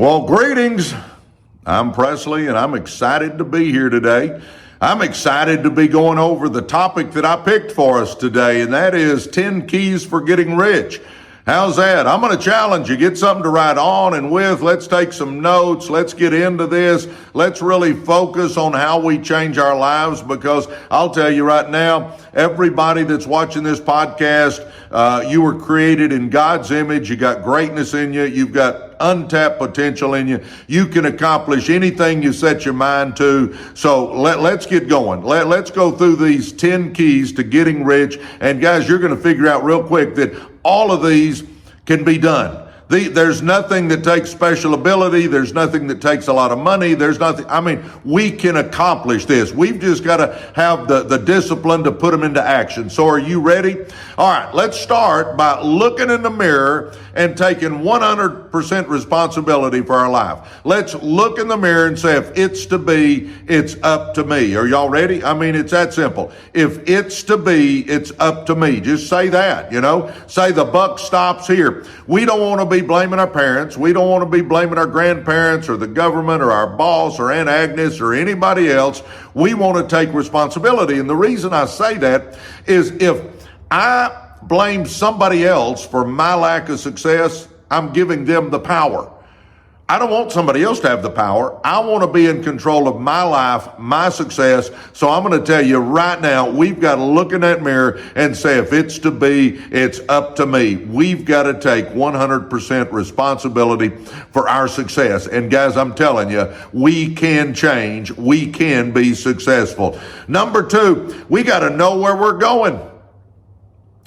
Well, greetings. I'm Presley, and I'm excited to be here today. I'm excited to be going over the topic that I picked for us today, and that is 10 keys for getting rich. How's that? I'm going to challenge you. Get something to write on and with. Let's take some notes. Let's get into this. Let's really focus on how we change our lives, because I'll tell you right now, everybody that's watching this podcast, you were created in God's image. You got greatness in you. You've got untapped potential in you. You can accomplish anything you set your mind to. So let's get going. Let's go through these 10 keys to getting rich. And guys, you're going to figure out real quick that all of these can be done. There's nothing that takes special ability. There's nothing that takes a lot of money. There's nothing. We can accomplish this. We've just got to have the discipline to put them into action. So are you ready? All right, let's start by looking in the mirror and taking 100% responsibility for our life. Let's look in the mirror and say, if it's to be, it's up to me. Are y'all ready? It's that simple. If it's to be, it's up to me. Just say that, say the buck stops here. We don't want to be blaming our parents. We don't want to be blaming our grandparents or the government or our boss or Aunt Agnes or anybody else. We want to take responsibility. And the reason I say that is, if I blame somebody else for my lack of success, I'm giving them the power. I don't want somebody else to have the power. I want to be in control of my life, my success. So I'm going to tell you right now, we've got to look in that mirror and say, if it's to be, it's up to me. We've got to take 100% responsibility for our success. And guys, I'm telling you, we can change. We can be successful. Number 2, we got to know where we're going.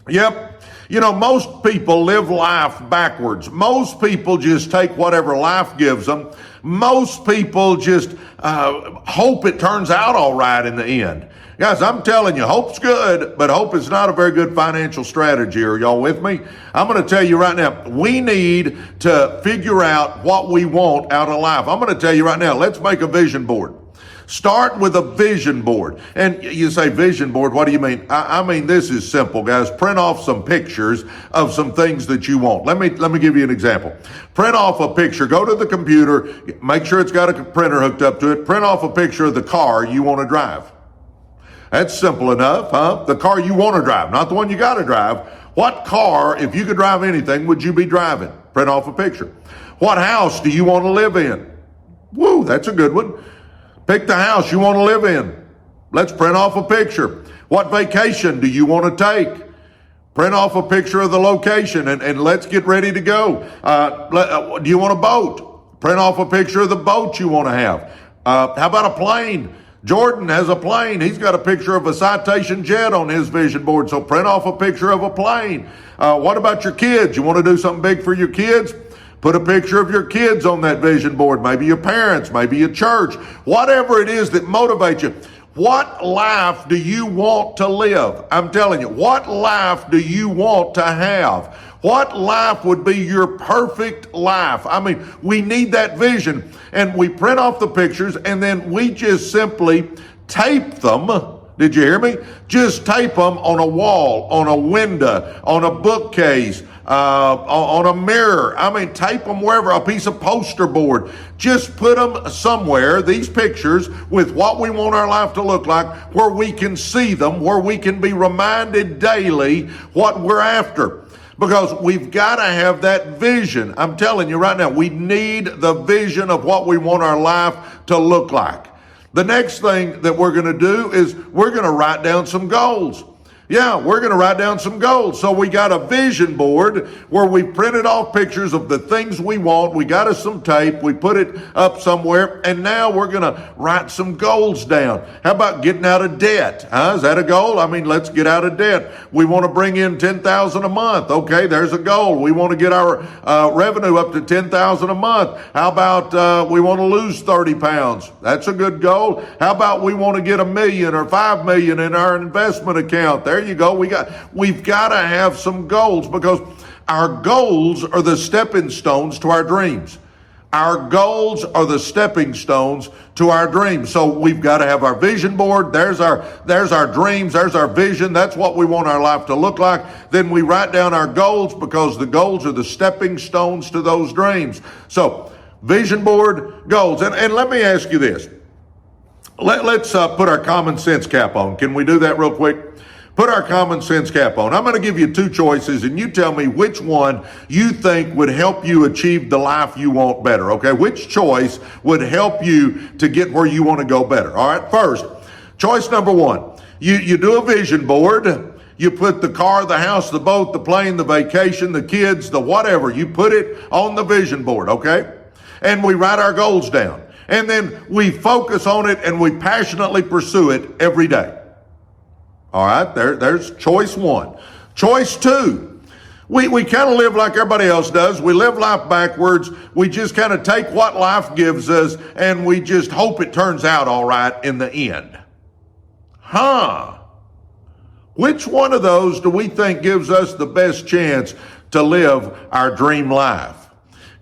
Yep. Most people live life backwards. Most people just take whatever life gives them. Most people just hope it turns out all right in the end. Guys, I'm telling you, hope's good, but hope is not a very good financial strategy. Are y'all with me? I'm going to tell you right now, we need to figure out what we want out of life. I'm going to tell you right now, let's make a vision board. Start with a vision board. And you say, vision board, what do you mean? I mean, this is simple, guys. Print off some pictures of some things that you want. Let me give you an example. Print off a picture. Go to the computer. Make sure it's got a printer hooked up to it. Print off a picture of the car you want to drive. That's simple enough, huh? The car you want to drive, not the one you got to drive. What car, if you could drive anything, would you be driving? Print off a picture. What house do you want to live in? Woo, that's a good one. Pick the house you want to live in. Let's print off a picture. What vacation do you want to take? Print off a picture of the location and let's get ready to go. Do you want a boat? Print off a picture of the boat you want to have. How about a plane? Jordan has a plane. He's got a picture of a Citation jet on his vision board. So print off a picture of a plane. What about your kids? You want to do something big for your kids? Put a picture of your kids on that vision board, maybe your parents, maybe your church, whatever it is that motivates you. What life do you want to live? I'm telling you, what life do you want to have? What life would be your perfect life? We need that vision, and we print off the pictures, and then we just simply tape them. Did you hear me? Just tape them on a wall, on a window, on a bookcase, on a mirror. Tape them wherever, a piece of poster board. Just put them somewhere, these pictures, with what we want our life to look like, where we can see them, where we can be reminded daily what we're after. Because we've got to have that vision. I'm telling you right now, we need the vision of what we want our life to look like. The next thing that we're going to do is we're going to write down some goals. Yeah, we're going to write down some goals. So we got a vision board where we printed off pictures of the things we want. We got us some tape. We put it up somewhere. And now we're going to write some goals down. How about getting out of debt? Is that a goal? Let's get out of debt. We want to bring in $10,000 a month. Okay, there's a goal. We want to get our revenue up to $10,000 a month. How about we want to lose 30 pounds? That's a good goal. How about we want to get $1 million or $5 million in our investment account? There you go. We've got to have some goals, because our goals are the stepping stones to our dreams. Our goals are the stepping stones to our dreams. So we've got to have our vision board. There's our dreams. There's our vision. That's what we want our life to look like. Then we write down our goals, because the goals are the stepping stones to those dreams. So Vision board, goals. And let me ask you this. Let's put our common sense cap on. Can we do that real quick? Put our common sense cap on. I'm going to give you two choices, and you tell me which one you think would help you achieve the life you want better, okay? Which choice would help you to get where you want to go better? All right, first, choice number one. You do a vision board. You put the car, the house, the boat, the plane, the vacation, the kids, the whatever. You put it on the vision board, okay? And we write our goals down. And then we focus on it and we passionately pursue it every day. All right, there's choice one. Choice two, we kind of live like everybody else does. We live life backwards. We just kind of take what life gives us and we just hope it turns out all right in the end. Which one of those do we think gives us the best chance to live our dream life?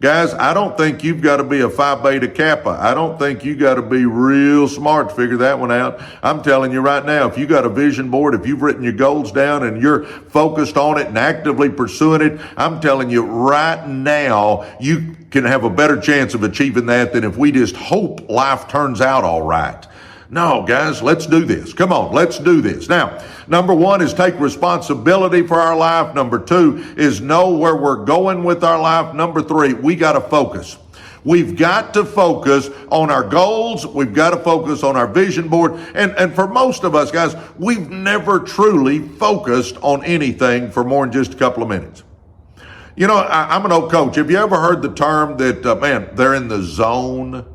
Guys, I don't think you've got to be a Phi Beta Kappa. I don't think you got to be real smart to figure that one out. I'm telling you right now, if you got a vision board, if you've written your goals down and you're focused on it and actively pursuing it, I'm telling you right now, you can have a better chance of achieving that than if we just hope life turns out all right. No, guys, let's do this. Come on, let's do this. Now, number one is take responsibility for our life. Number two is know where we're going with our life. Number three, we got to focus. We've got to focus on our goals. We've got to focus on our vision board. And for most of us, guys, we've never truly focused on anything for more than just a couple of minutes. You know, I'm an old coach. Have you ever heard the term that, they're in the zone?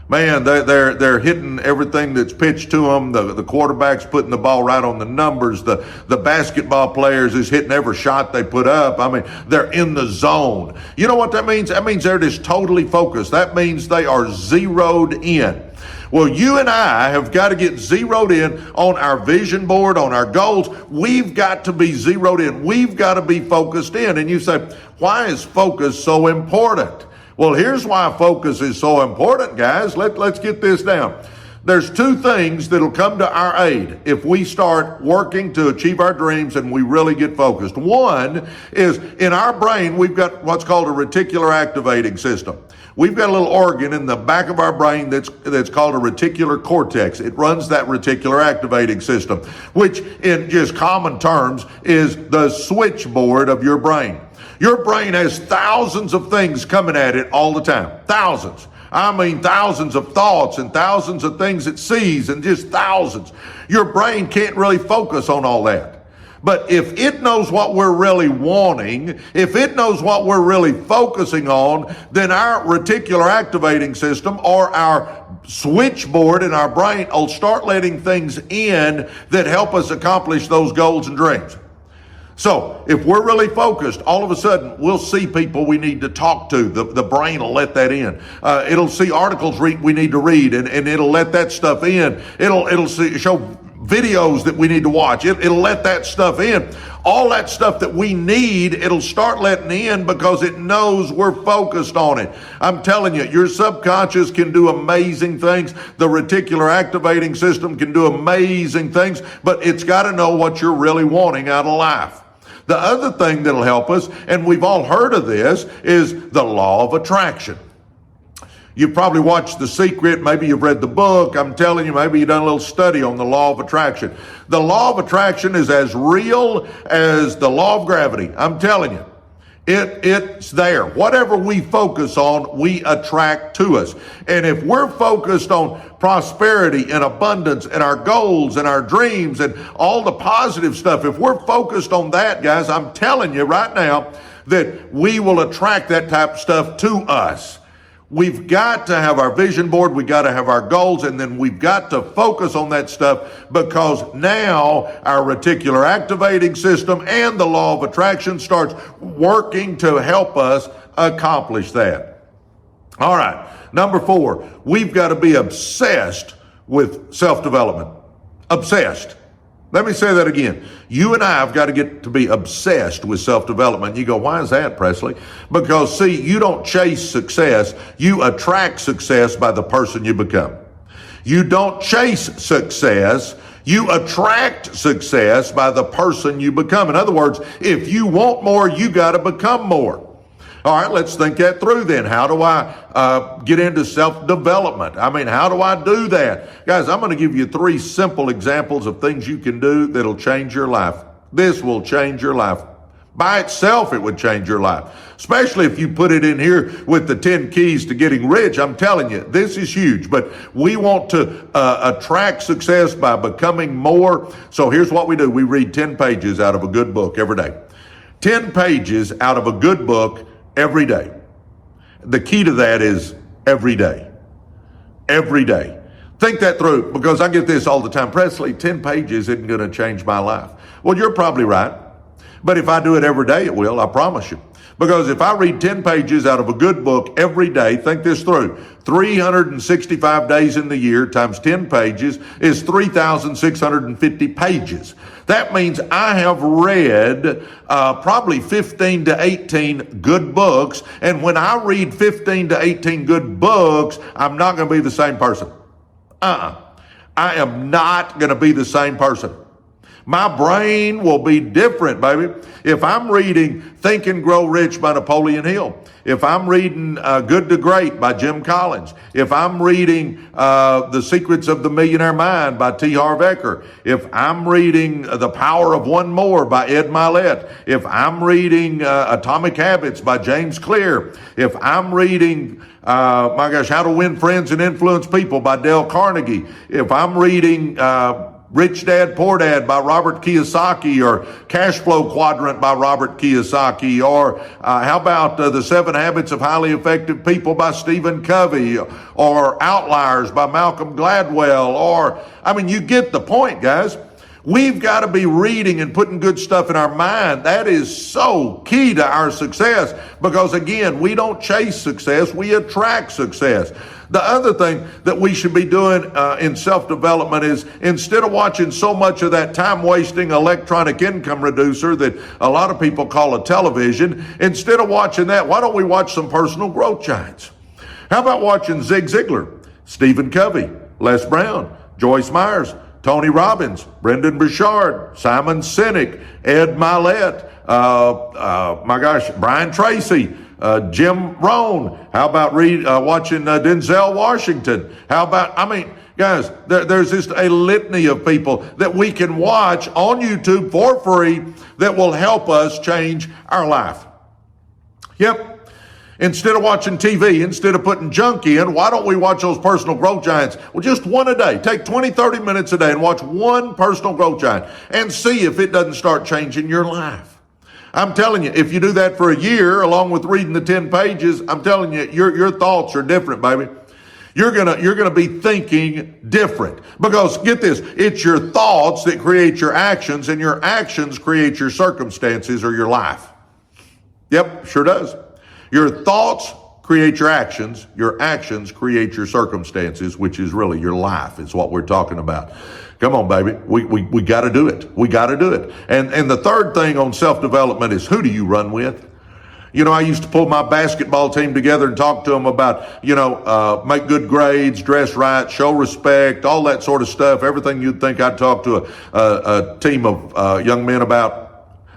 Man, they're hitting everything that's pitched to them. The quarterback's putting the ball right on the numbers. The basketball players is hitting every shot they put up. I mean, they're in the zone. You know what that means? That means they're just totally focused. That means they are zeroed in. Well, you and I have got to get zeroed in on our vision board, on our goals. We've got to be zeroed in. We've got to be focused in. And you say, why is focus so important? Well, here's why focus is so important, guys. Let's get this down. There's two things that'll come to our aid if we start working to achieve our dreams and we really get focused. One is in our brain, we've got what's called a reticular activating system. We've got a little organ in the back of our brain that's called a reticular cortex. It runs that reticular activating system, which in just common terms is the switchboard of your brain. Your brain has thousands of things coming at it all the time. Thousands. I mean, thousands of thoughts and thousands of things it sees and just thousands. Your brain can't really focus on all that. But if it knows what we're really wanting, if it knows what we're really focusing on, then our reticular activating system or our switchboard in our brain will start letting things in that help us accomplish those goals and dreams. So if we're really focused, all of a sudden we'll see people we need to talk to. The brain will let that in. It'll see articles we need to read, and it'll let that stuff in. It'll show videos that we need to watch. It'll let that stuff in. All that stuff that we need, it'll start letting in because it knows we're focused on it. I'm telling you, your subconscious can do amazing things. The reticular activating system can do amazing things, but it's got to know what you're really wanting out of life. The other thing that'll help us, and we've all heard of this, is the law of attraction. You've probably watched The Secret. Maybe you've read the book. I'm telling you, maybe you've done a little study on the law of attraction. The law of attraction is as real as the law of gravity. I'm telling you. It's there. Whatever we focus on, we attract to us. And if we're focused on prosperity and abundance and our goals and our dreams and all the positive stuff, if we're focused on that, guys, I'm telling you right now that we will attract that type of stuff to us. We've got to have our vision board, we've got to have our goals, and then we've got to focus on that stuff because now our reticular activating system and the law of attraction starts working to help us accomplish that. All right, number 4, we've got to be obsessed with self-development. Obsessed. Let me say that again. You and I have got to get to be obsessed with self-development. You go, why is that, Presley? Because, see, you don't chase success. You attract success by the person you become. You don't chase success. You attract success by the person you become. In other words, if you want more, you got to become more. All right, let's think that through then. How do I get into self-development? I mean, how do I do that? Guys, I'm going to give you 3 simple examples of things you can do that'll change your life. This will change your life. By itself, it would change your life, especially if you put it in here with the 10 keys to getting rich. I'm telling you, this is huge, but we want to attract success by becoming more. So here's what we do. We read 10 pages out of a good book every day. 10 pages out of a good book every day. The key to that is every day. Every day. Think that through, because I get this all the time. Presley, 10 pages isn't going to change my life. Well, you're probably right. But if I do it every day, it will, I promise you. Because if I read 10 pages out of a good book every day, think this through. 365 days in the year times 10 pages is 3,650 pages. That means I have read probably 15 to 18 good books. And when I read 15 to 18 good books, I'm not going to be the same person. I am not going to be the same person. My brain will be different, baby. If I'm reading Think and Grow Rich by Napoleon Hill, if I'm reading Good to Great by Jim Collins, if I'm reading The Secrets of the Millionaire Mind by T. Harv Eker, if I'm reading The Power of One More by Ed Mylett, if I'm reading Atomic Habits by James Clear, if I'm reading How to Win Friends and Influence People by Dale Carnegie, if I'm reading Rich Dad, Poor Dad by Robert Kiyosaki, or Cash Flow Quadrant by Robert Kiyosaki, or how about The 7 Habits of Highly Effective People by Stephen Covey, or Outliers by Malcolm Gladwell, you get the point, guys. We've got to be reading and putting good stuff in our mind. That is so key to our success, because again, we don't chase success, we attract success. The other thing that we should be doing in self-development is, instead of watching so much of that time-wasting electronic income reducer that a lot of people call a television, instead of watching that, why don't we watch some personal growth giants? How about watching Zig Ziglar, Stephen Covey, Les Brown, Joyce Myers, Tony Robbins, Brendan Burchard, Simon Sinek, Ed Mylett, Brian Tracy, Jim Rohn. How about watching Denzel Washington? How about, guys, there's just a litany of people that we can watch on YouTube for free that will help us change our life. Yep. Instead of watching TV, instead of putting junk in, why don't we watch those personal growth giants? Well, just one a day. Take 20, 30 minutes a day and watch one personal growth giant and see if it doesn't start changing your life. I'm telling you, if you do that for a year, along with reading the 10 pages, I'm telling you, your thoughts are different, baby. You're gonna be thinking different, because get this, it's your thoughts that create your actions, and your actions create your circumstances or your life. Yep, sure does. Your thoughts create your actions create your circumstances, which is really your life, is what we're talking about. Come on, baby. We got to do it. We got to do it. And the third thing on self-development is, who do you run with? I used to pull my basketball team together and talk to them about, make good grades, dress right, show respect, all that sort of stuff. Everything you'd think I'd talk to a team of young men about,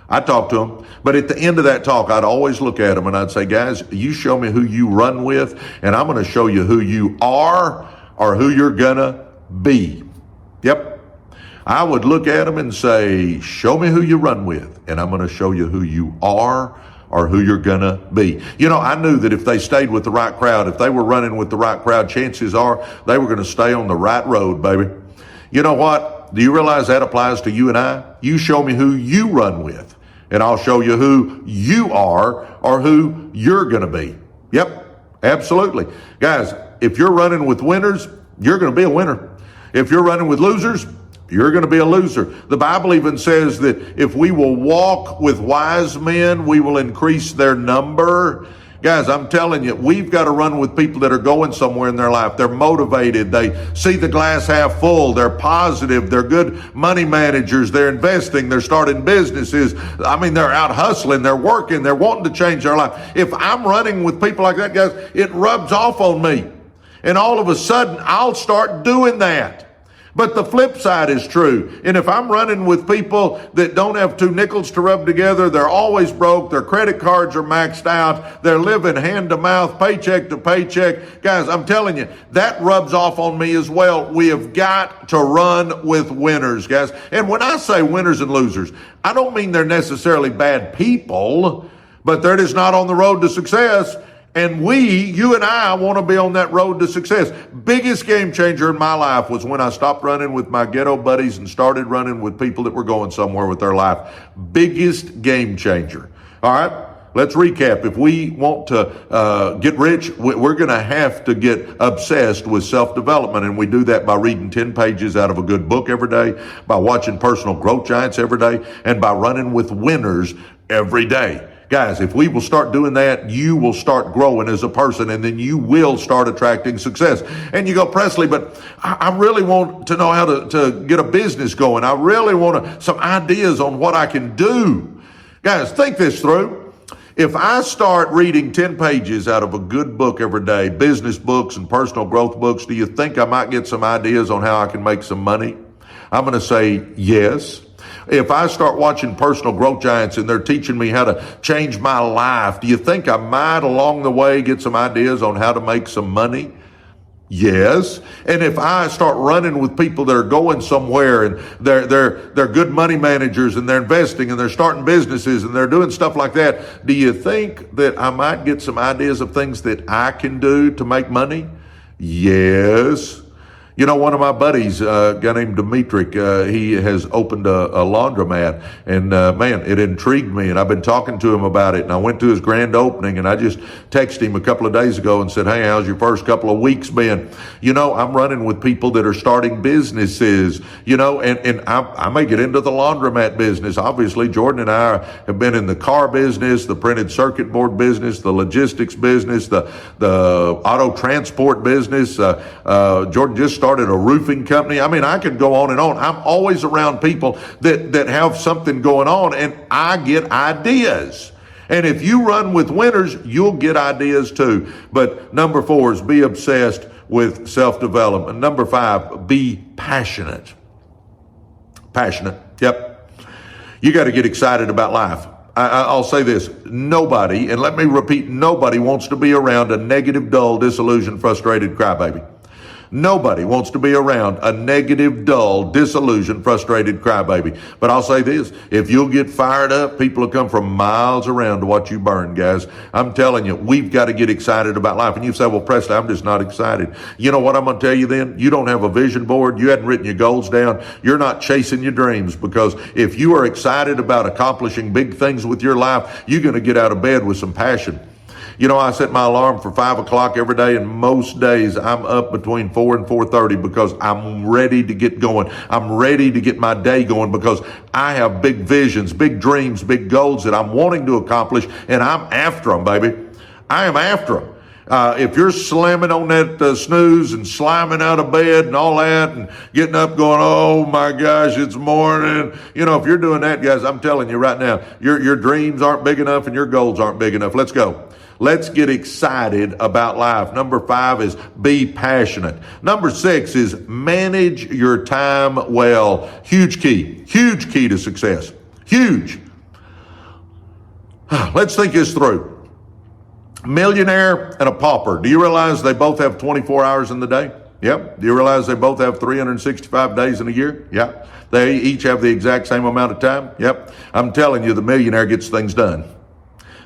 I talk to them. But at the end of that talk, I'd always look at them and I'd say, guys, you show me who you run with, and I'm going to show you who you are or who you're going to be. Yep. I would look at them and say, show me who you run with, and I'm going to show you who you are or who you're going to be. I knew that if they stayed with the right crowd, if they were running with the right crowd, chances are they were going to stay on the right road, baby. You know what? Do you realize that applies to you and I? You show me who you run with, and I'll show you who you are or who you're going to be. Yep, absolutely. Guys, if you're running with winners, you're going to be a winner. If you're running with losers, you're going to be a loser. The Bible even says that if we will walk with wise men, we will increase their number. Guys, I'm telling you, we've got to run with people that are going somewhere in their life. They're motivated. They see the glass half full. They're positive. They're good money managers. They're investing. They're starting businesses. They're out hustling. They're working. They're wanting to change their life. If I'm running with people like that, guys, it rubs off on me. And all of a sudden, I'll start doing that. But the flip side is true. And if I'm running with people that don't have two nickels to rub together, they're always broke, their credit cards are maxed out, they're living hand to mouth, paycheck to paycheck, guys, I'm telling you, that rubs off on me as well. We have got to run with winners, guys. And when I say winners and losers, I don't mean they're necessarily bad people, but they're just not on the road to success. And you and I want to be on that road to success. Biggest game changer in my life was when I stopped running with my ghetto buddies and started running with people that were going somewhere with their life. Biggest game changer. All right, let's recap. If we want to get rich, we're going to have to get obsessed with self-development. And we do that by reading 10 pages out of a good book every day, by watching personal growth giants every day, and by running with winners every day. Guys, if we will start doing that, you will start growing as a person, and then you will start attracting success. And you go, Presley, but I really want to know how to get a business going. I really want some ideas on what I can do. Guys, think this through. If I start reading 10 pages out of a good book every day, business books and personal growth books, do you think I might get some ideas on how I can make some money? I'm going to say yes. If I start watching personal growth giants and they're teaching me how to change my life, do you think I might along the way get some ideas on how to make some money? Yes. And if I start running with people that are going somewhere and they're good money managers and they're investing and they're starting businesses and they're doing stuff like that, do you think that I might get some ideas of things that I can do to make money? Yes. You know, one of my buddies, a guy named Dimitri, he has opened a laundromat, and man, it intrigued me, and I've been talking to him about it, and I went to his grand opening, and I just texted him a couple of days ago and said, hey, how's your first couple of weeks been? You know, I'm running with people that are starting businesses, you know, and I may get into the laundromat business. Obviously, Jordan and I have been in the car business, the printed circuit board business, the logistics business, the auto transport business. Jordan just started a roofing company. I mean, I could go on and on. I'm always around people that have something going on, and I get ideas. And if you run with winners, you'll get ideas too. But number 4 is be obsessed with self-development. Number 5, be passionate. Passionate. Yep. You got to get excited about life. I'll say this. Nobody, and let me repeat, nobody wants to be around a negative, dull, disillusioned, frustrated crybaby. Nobody wants to be around a negative, dull, disillusioned, frustrated crybaby. But I'll say this, if you'll get fired up, people will come from miles around to watch you burn, guys. I'm telling you, we've got to get excited about life. And you say, well, Presley, I'm just not excited. You know what I'm going to tell you then? You don't have a vision board. You hadn't written your goals down. You're not chasing your dreams, because if you are excited about accomplishing big things with your life, you're going to get out of bed with some passion. You know, I set my alarm for 5 o'clock every day, and most days I'm up between 4 and 4:30 because I'm ready to get going. I'm ready to get my day going because I have big visions, big dreams, big goals that I'm wanting to accomplish, and I'm after them, baby. I am after them. If you're slamming on that snooze and sliming out of bed and all that and getting up going, oh my gosh, it's morning. You know, if you're doing that, guys, I'm telling you right now, your dreams aren't big enough and your goals aren't big enough. Let's go. Let's get excited about life. Number 5 is be passionate. Number 6 is manage your time well. Huge key to success. Huge. Let's think this through. Millionaire and a pauper. Do you realize they both have 24 hours in the day? Yep. Do you realize they both have 365 days in a year? Yep. They each have the exact same amount of time? Yep. I'm telling you, the millionaire gets things done.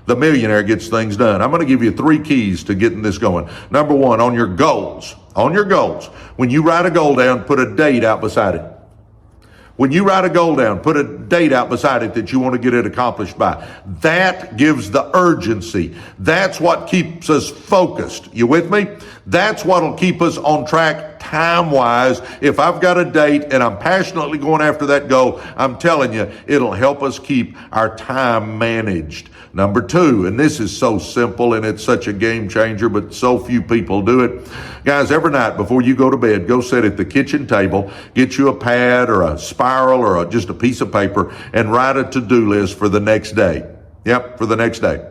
The millionaire gets things done. I'm going to give you 3 keys to getting this going. Number 1, on your goals. On your goals. When you write a goal down, put a date out beside it. When you write a goal down, put a date out beside it that you want to get it accomplished by. That gives the urgency. That's what keeps us focused. You with me? That's what'll keep us on track time-wise. If I've got a date and I'm passionately going after that goal, I'm telling you, it'll help us keep our time managed. Number 2, and this is so simple and it's such a game changer, but so few people do it. Guys, every night before you go to bed, go sit at the kitchen table, get you a pad or a spiral or just a piece of paper and write a to-do list for the next day. Yep, for the next day.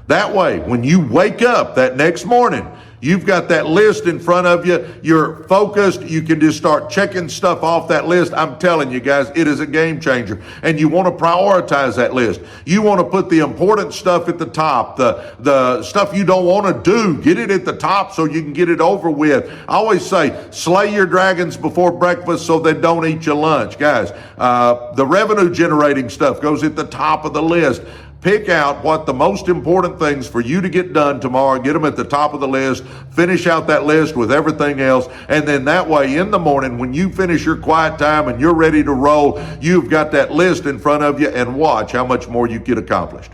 That way, when you wake up that next morning, You've got that list in front of you. You're focused. You can just start checking stuff off that list. I'm telling you guys, it is a game changer. And you want to prioritize that list. You want to put the important stuff at the top, the stuff you don't want to do. Get it at the top so you can get it over with. I always say, slay your dragons before breakfast so they don't eat your lunch. Guys, the revenue generating stuff goes at the top of the list. Pick out what the most important things for you to get done tomorrow. Get them at the top of the list. Finish out that list with everything else. And then that way in the morning, when you finish your quiet time and you're ready to roll, you've got that list in front of you, and watch how much more you get accomplished.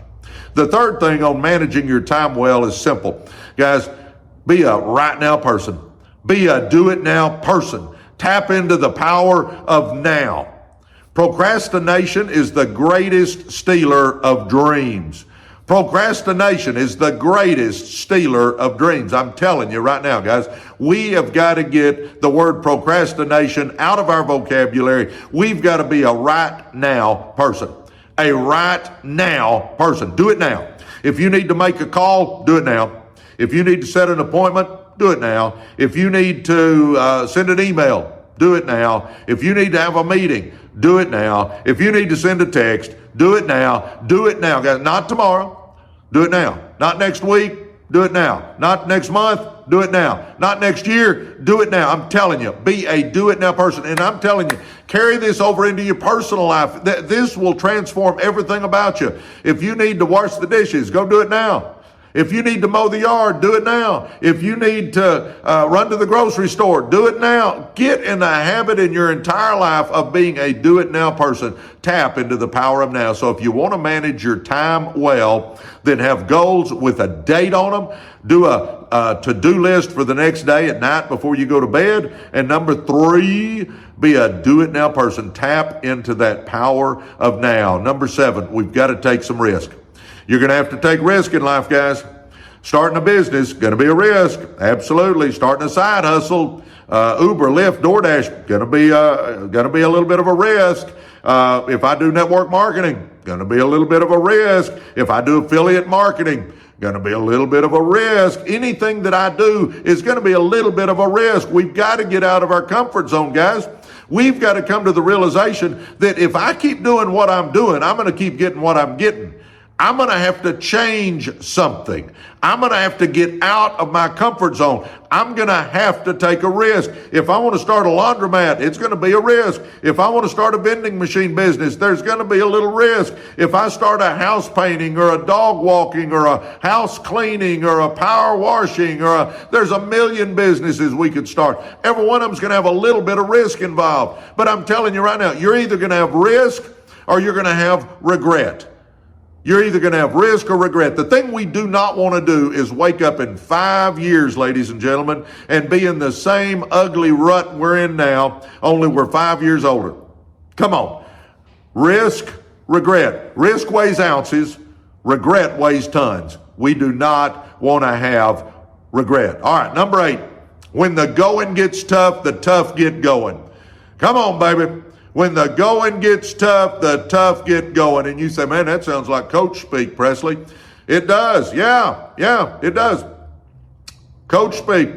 The third thing on managing your time well is simple. Guys, be a right now person. Be a do it now person. Tap into the power of now. Procrastination is the greatest stealer of dreams. Procrastination is the greatest stealer of dreams. I'm telling you right now, guys, we have got to get the word procrastination out of our vocabulary. We've got to be a right now person. A right now person. Do it now. If you need to make a call, do it now. If you need to set an appointment, do it now. If you need to send an email, do it now. If you need to have a meeting, do it now. If you need to send a text, do it now. Do it now, guys. Not tomorrow. Do it now. Not next week. Do it now. Not next month. Do it now. Not next year. Do it now. I'm telling you, be a do it now person. And I'm telling you, carry this over into your personal life. This will transform everything about you. If you need to wash the dishes, go do it now. If you need to mow the yard, do it now. If you need to run to the grocery store, do it now. Get in the habit in your entire life of being a do it now person. Tap into the power of now. So if you want to manage your time well, then have goals with a date on them. Do a to-do list for the next day at night before you go to bed. And number 3, be a do it now person. Tap into that power of now. Number 7, we've got to take some risk. You're going to have to take risk in life, guys. Starting a business, going to be a risk. Absolutely. Starting a side hustle, Uber, Lyft, DoorDash, going to be a little bit of a risk. If I do network marketing, going to be a little bit of a risk. If I do affiliate marketing, going to be a little bit of a risk. Anything that I do is going to be a little bit of a risk. We've got to get out of our comfort zone, guys. We've got to come to the realization that if I keep doing what I'm doing, I'm going to keep getting what I'm getting. I'm going to have to change something. I'm going to have to get out of my comfort zone. I'm going to have to take a risk. If I want to start a laundromat, it's going to be a risk. If I want to start a vending machine business, there's going to be a little risk. If I start a house painting or a dog walking or a house cleaning or a power washing there's a million businesses we could start. Every one of them's going to have a little bit of risk involved. But I'm telling you right now, you're either going to have risk or you're going to have regret. You're either going to have risk or regret. The thing we do not want to do is wake up in 5 years, ladies and gentlemen, and be in the same ugly rut we're in now, only we're 5 years older. Come on. Risk, regret. Risk weighs ounces. Regret weighs tons. We do not want to have regret. All right, number 8. When the going gets tough, the tough get going. Come on, baby. When the going gets tough, the tough get going. And you say, man, that sounds like coach speak, Presley. It does. Yeah, it does. Coach speak.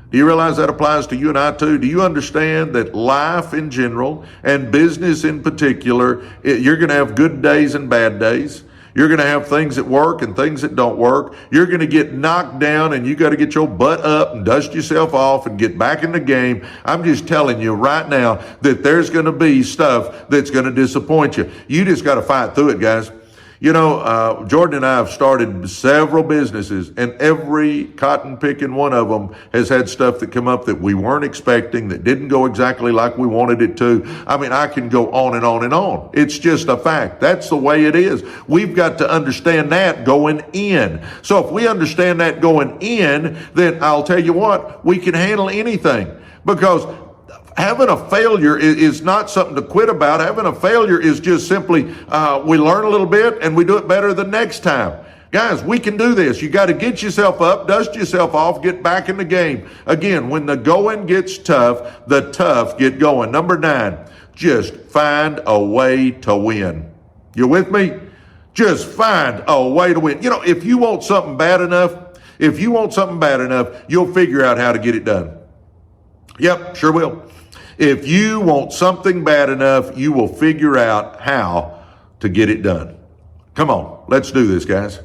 Do you realize that applies to you and I too? Do you understand that life in general and business in particular, you're going to have good days and bad days. You're going to have things that work and things that don't work. You're going to get knocked down and you got to get your butt up and dust yourself off and get back in the game. I'm just telling you right now that there's going to be stuff that's going to disappoint you. You just got to fight through it, guys. You know, Jordan and I have started several businesses, and every cotton picking one of them has had stuff that come up that we weren't expecting, that didn't go exactly like we wanted it to. I mean, I can go on and on and on. It's just a fact. That's the way it is. We've got to understand that going in. So if we understand that going in, then I'll tell you what, we can handle anything, because having a failure is not something to quit about. Having a failure is just simply we learn a little bit and we do it better the next time. Guys, we can do this. You got to get yourself up, dust yourself off, get back in the game. Again, when the going gets tough, the tough get going. Number 9, just find a way to win. You with me? Just find a way to win. You know, if you want something bad enough, If you want something bad enough, you'll figure out how to get it done. Yep, sure will. If you want something bad enough, you will figure out how to get it done. Come on, let's do this, guys.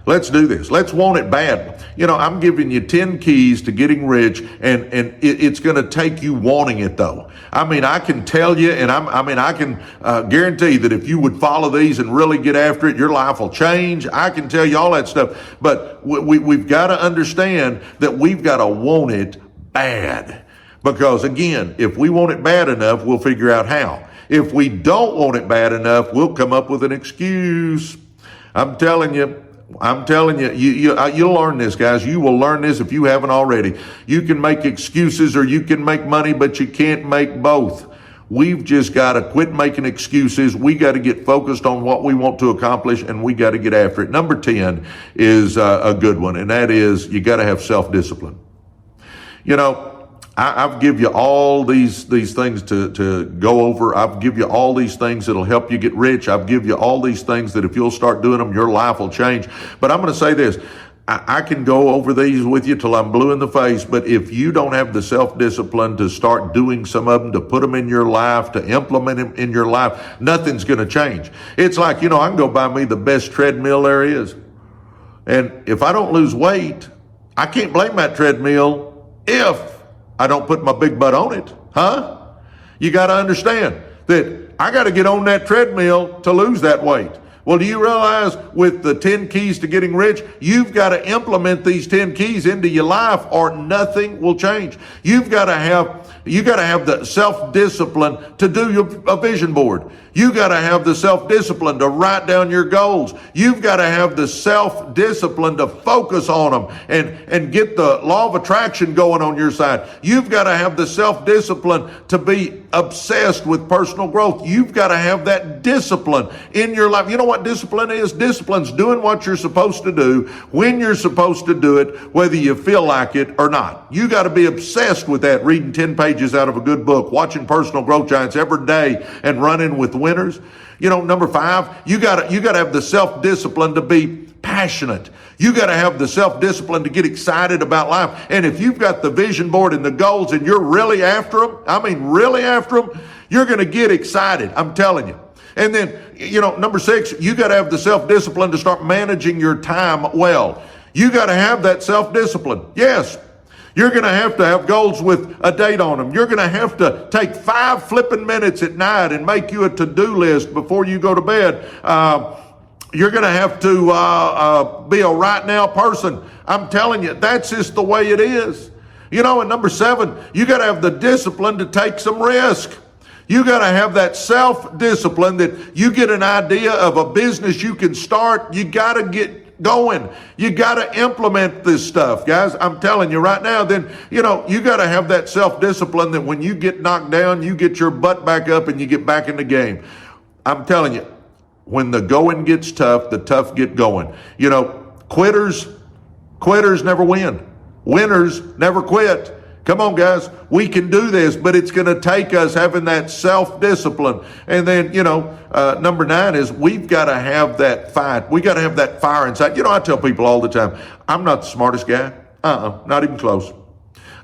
Let's do this. Let's want it bad. You know, I'm giving you 10 keys to getting rich, and it's going to take you wanting it, though. I mean, I can tell you, and I can guarantee that if you would follow these and really get after it, your life will change. I can tell you all that stuff. But we've got to understand that we've got to want it bad. Because, again, if we want it bad enough, we'll figure out how. If we don't want it bad enough, we'll come up with an excuse. I'm telling you, you'll learn this, guys. You will learn this if you haven't already. You can make excuses or you can make money, but you can't make both. We've just got to quit making excuses. We got to get focused on what we want to accomplish, and we got to get after it. Number 10 is a good one, and that is you got to have self-discipline. You know, I've give you all these things to go over. I've give you all these things that'll help you get rich. I've give you all these things that if you'll start doing them, your life will change. But I'm going to say this. I can go over these with you till I'm blue in the face, but if you don't have the self-discipline to start doing some of them, to put them in your life, to implement them in your life, nothing's going to change. It's like, you know, I can go buy me the best treadmill there is. And if I don't lose weight, I can't blame that treadmill if I don't put my big butt on it, huh? You got to understand that I got to get on that treadmill to lose that weight. Well, do you realize with the 10 keys to getting rich, you've got to implement these 10 keys into your life or nothing will change. You got to have the self-discipline to do a vision board. You got to have the self-discipline to write down your goals. You've got to have the self-discipline to focus on them and get the law of attraction going on your side. You've got to have the self-discipline to be obsessed with personal growth. You've got to have that discipline in your life. You know what discipline is? Discipline's doing what you're supposed to do when you're supposed to do it, whether you feel like it or not. You got to be obsessed with that, reading 10 pages out of a good book, watching Personal Growth Giants every day and running with winners. You know, number 5, you got to have the self-discipline to be passionate. You got to have the self-discipline to get excited about life. And if you've got the vision board and the goals and you're really after them, really after them, you're going to get excited. I'm telling you. And then, you know, number 6, you got to have the self-discipline to start managing your time well. You got to have that self-discipline. Yes. You're going to have goals with a date on them. You're going to have to take 5 flipping minutes at night and make you a to-do list before you go to bed. You're going to have to be a right now person. I'm telling you, that's just the way it is. You know, and number 7, you got to have the discipline to take some risk. You got to have that self-discipline that you get an idea of a business you can start. You got to get going. You got to implement this stuff, guys. I'm telling you right now, then, you know, you got to have that self-discipline that when you get knocked down, you get your butt back up and you get back in the game. I'm telling you, when the going gets tough, the tough get going. You know, quitters never win. Winners never quit. Come on, guys. We can do this, but it's going to take us having that self-discipline. And then, you know, number 9 is we've got to have that fight. We got to have that fire inside. You know, I tell people all the time, I'm not the smartest guy. Not even close.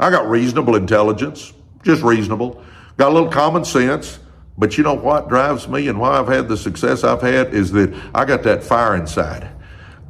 I got reasonable intelligence, just reasonable. Got a little common sense. But you know what drives me and why I've had the success I've had is that I got that fire inside.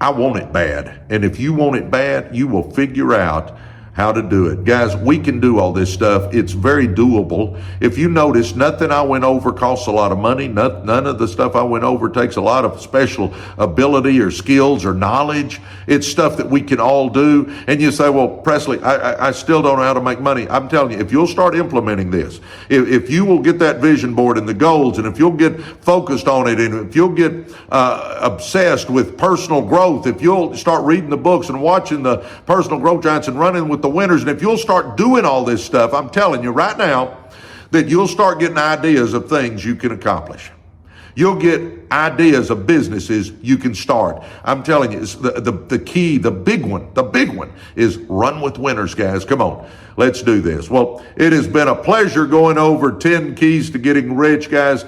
I want it bad. And if you want it bad, you will figure out how to do it. Guys, we can do all this stuff. It's very doable. If you notice, nothing I went over costs a lot of money. None of the stuff I went over takes a lot of special ability or skills or knowledge. It's stuff that we can all do. And you say, well, Presley, I still don't know how to make money. I'm telling you, if you'll start implementing this, if you will get that vision board and the goals, and if you'll get focused on it, and if you'll get obsessed with personal growth, if you'll start reading the books and watching the Personal Growth Giants and running with the winners, and if you'll start doing all this stuff, I'm telling you right now that you'll start getting ideas of things you can accomplish. You'll get ideas of businesses you can start. I'm telling you, it's the key, the big one is run with winners, guys. Come on, let's do this. Well, it has been a pleasure going over 10 keys to getting rich, guys.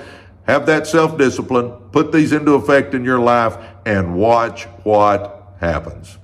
Have that self-discipline, put these into effect in your life, and watch what happens.